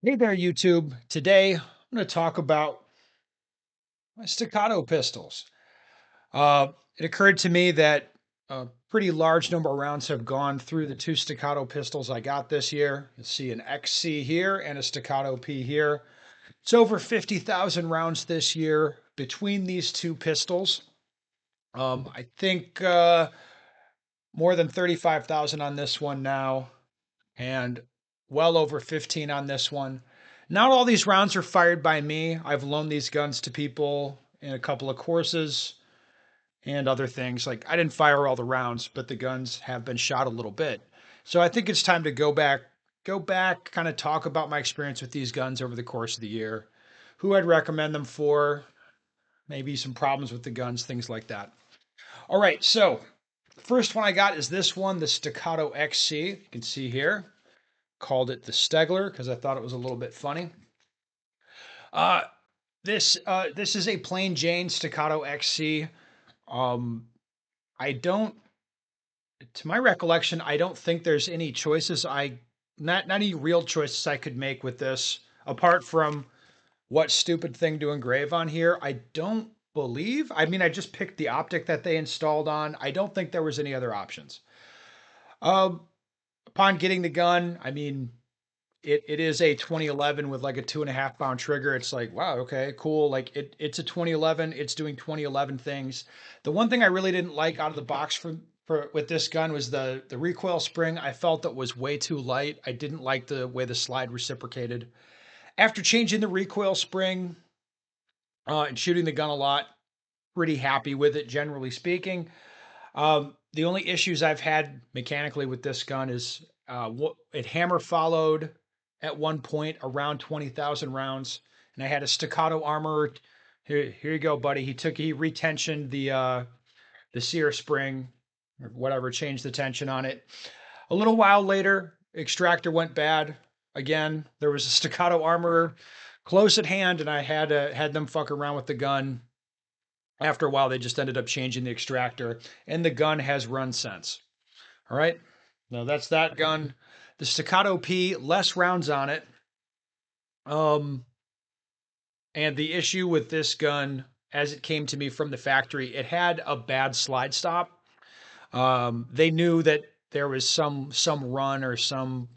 Hey there, YouTube. Today, I'm going to talk about my staccato pistols. It occurred to me that a pretty large number of rounds have gone through the two staccato pistols I got this year. You'll see an XC here and a Staccato P here. It's over 50,000 rounds this year between these two pistols. I think more than 35,000 on this one now, and well over 15 on this one. Not all these rounds are fired by me. I've loaned these guns to people in a couple of courses and other things. Like I didn't fire all the rounds, but the guns have been shot a little bit. So I think it's time to go back, kind of talk about my experience with these guns over the course of the year, who I'd recommend them for, maybe some problems with the guns, things like that. All right, so the first one I got is this one, the Staccato XC. You can see here. Called it the Stegler because I thought it was a little bit funny. Uh, this is a plain Jane Staccato XC. Um, I don't, to my recollection, I don't think there's any choices not any real choices I could make with this apart from what stupid thing to engrave on here. I don't believe. I mean, I just picked the optic that they installed on. I don't think there was any other options. Um, Upon getting the gun, I mean, it is a 2011 with like a 2.5 pound trigger. It's like, wow, okay, cool. Like it's a 2011. It's doing 2011 things. The one thing I really didn't like out of the box for with this gun was the recoil spring. I felt that was way too light. I didn't like the way the slide reciprocated. After changing the recoil spring and shooting the gun a lot, pretty happy with it, generally speaking. The only issues I've had mechanically with this gun is it hammer followed at one point around 20,000 rounds, and I had a staccato armor. Here you go, buddy. He retensioned the sear spring or whatever, changed the tension on it. A little while later, extractor went bad again. There was a staccato armor close at hand, and I had them fuck around with the gun. After a while, they just ended up changing the extractor, and the gun has run since. All right. Now that's that gun. The Staccato P, less rounds on it. Um, and the issue with this gun, as it came to me from the factory, it had a bad slide stop. They knew that there was some run or some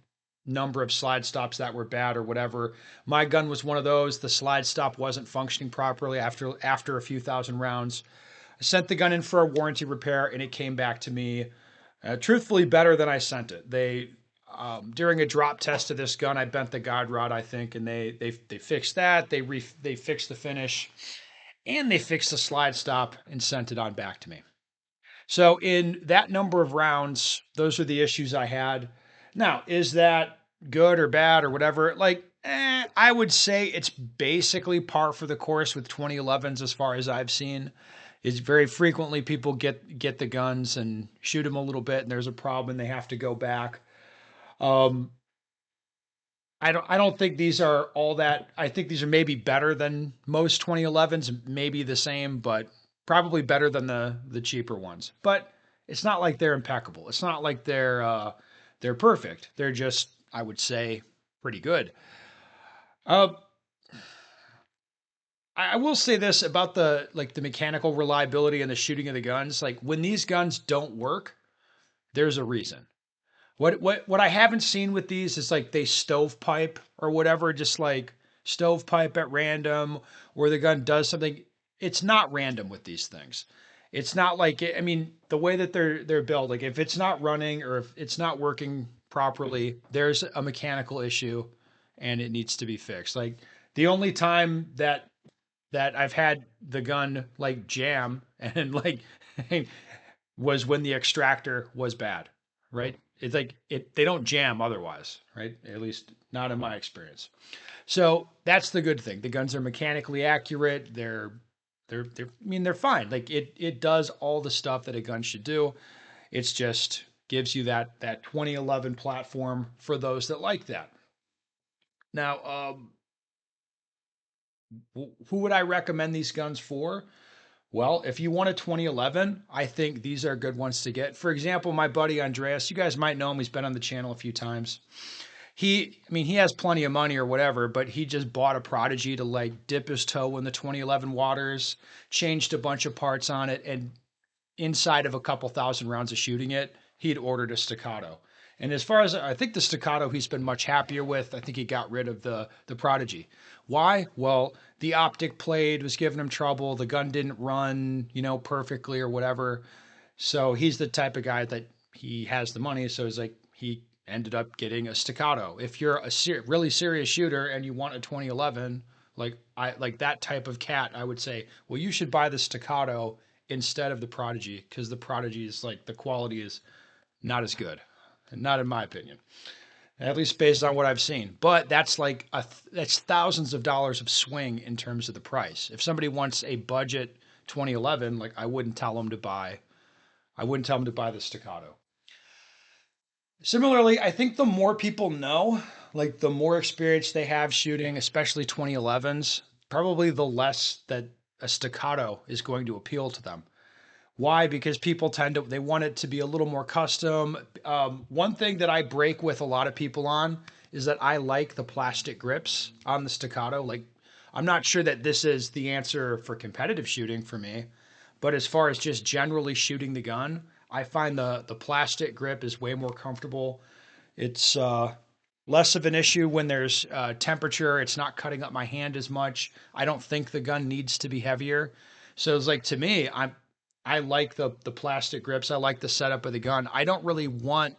number of slide stops that were bad or whatever. My gun was one of those. The slide stop wasn't functioning properly after a few thousand rounds. I sent the gun in for a warranty repair, and it came back to me, truthfully, better than I sent it. They during a drop test of this gun, I bent the guide rod, I think, and they fixed that. They fixed the finish, and they fixed the slide stop and sent it on back to me. So in that number of rounds, those are the issues I had. Now, is that good or bad or whatever? Like, I would say it's basically par for the course with 2011s as far as I've seen. Is very frequently people get the guns and shoot them a little bit, and there's a problem, and they have to go back. Um, I don't think these are all that. I think these are maybe better than most 2011s, maybe the same, but probably better than the cheaper ones. But it's not like they're impeccable. It's not like they're perfect. They're just, I would say, pretty good. Uh, I will say this about the mechanical reliability and the shooting of the guns. Like when these guns don't work, there's a reason. What I haven't seen with these is like they stovepipe or whatever, just like stovepipe at random, where the gun does something. It's not random with these things. It's not like I mean the way that they're built. Like if it's not running or if it's not working properly, there's a mechanical issue, and it needs to be fixed. Like the only time that I've had the gun like jam and like was when the extractor was bad, right? It's like they don't jam otherwise, right? At least not in my experience. So that's the good thing. The guns are mechanically accurate. They're I mean they're fine. Like it does all the stuff that a gun should do. It's just gives you that 2011 platform for those that like that. Now, who would I recommend these guns for? Well, if you want a 2011, I think these are good ones to get. For example, my buddy Andreas, you guys might know him. He's been on the channel a few times. I mean, he has plenty of money or whatever, but he just bought a Prodigy to like dip his toe in the 2011 waters, changed a bunch of parts on it, and inside of a couple thousand rounds of shooting it, he'd ordered a Staccato. And as far as I think the Staccato he's been much happier with. I think he got rid of the Prodigy. Why? Well, the optic plate was giving him trouble. The gun didn't run, perfectly or whatever. So he's the type of guy that he has the money. So he's like, he ended up getting a Staccato. If you're a really serious shooter and you want a 2011, like that type of cat, I would say, well, you should buy the Staccato instead of the Prodigy because the Prodigy is like the quality is not as good, and not in my opinion, at least based on what I've seen. But that's like that's thousands of dollars of swing in terms of the price. If somebody wants a budget 2011, like I wouldn't tell them to buy the Staccato. Similarly, I think the more people know, like the more experience they have shooting, especially 2011s, probably the less that a Staccato is going to appeal to them. Why? Because people they want it to be a little more custom. One thing that I break with a lot of people on is that I like the plastic grips on the Staccato. Like, I'm not sure that this is the answer for competitive shooting for me, but as far as just generally shooting the gun, I find the plastic grip is way more comfortable. It's less of an issue when there's temperature. It's not cutting up my hand as much. I don't think the gun needs to be heavier. So it's like to me, I like the plastic grips. I like the setup of the gun. I don't really want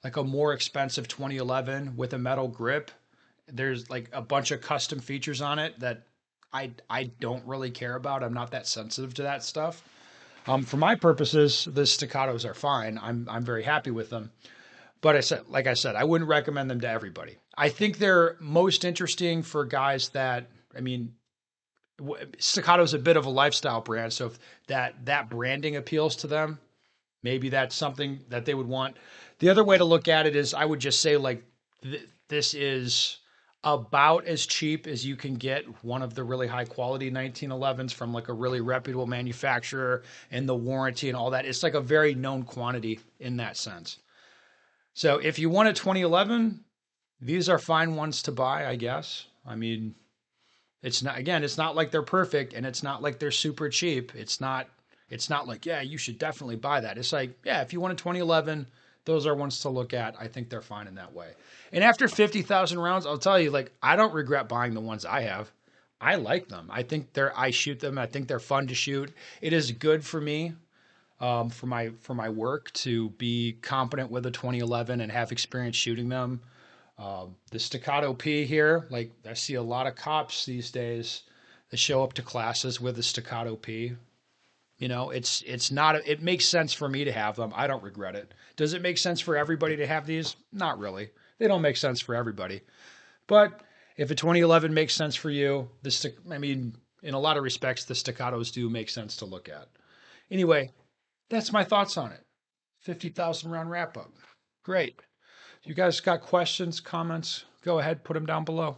like a more expensive 2011 with a metal grip. There's like a bunch of custom features on it that I don't really care about. I'm not that sensitive to that stuff. For my purposes, the staccatos are fine. I'm very happy with them. But like I said, I wouldn't recommend them to everybody. I think they're most interesting for guys that, I mean, Staccato is a bit of a lifestyle brand, so if that branding appeals to them, maybe that's something that they would want. The other way to look at it is I would just say like this is about as cheap as you can get one of the really high quality 1911s from like a really reputable manufacturer, and the warranty and all that. It's like a very known quantity in that sense. So if you want a 2011, these are fine ones to buy, I guess. I mean, it's not like they're perfect, and it's not like they're super cheap. It's not like, yeah, you should definitely buy that. It's like, yeah, if you want a 2011, those are ones to look at. I think they're fine in that way. And after 50,000 rounds, I'll tell you, like, I don't regret buying the ones I have. I like them. I shoot them. I think they're fun to shoot. It is good for me, for my work to be competent with a 2011 and have experience shooting them. The Staccato P here, like I see a lot of cops these days that show up to classes with the Staccato P. It's not it makes sense for me to have them. I don't regret it. Does it make sense for everybody to have these? Not really. They don't make sense for everybody. But if a 2011 makes sense for you, I mean, in a lot of respects, the Staccatos do make sense to look at. Anyway, that's my thoughts on it. 50,000 round wrap up. Great. You guys got questions, comments? Go ahead, put them down below.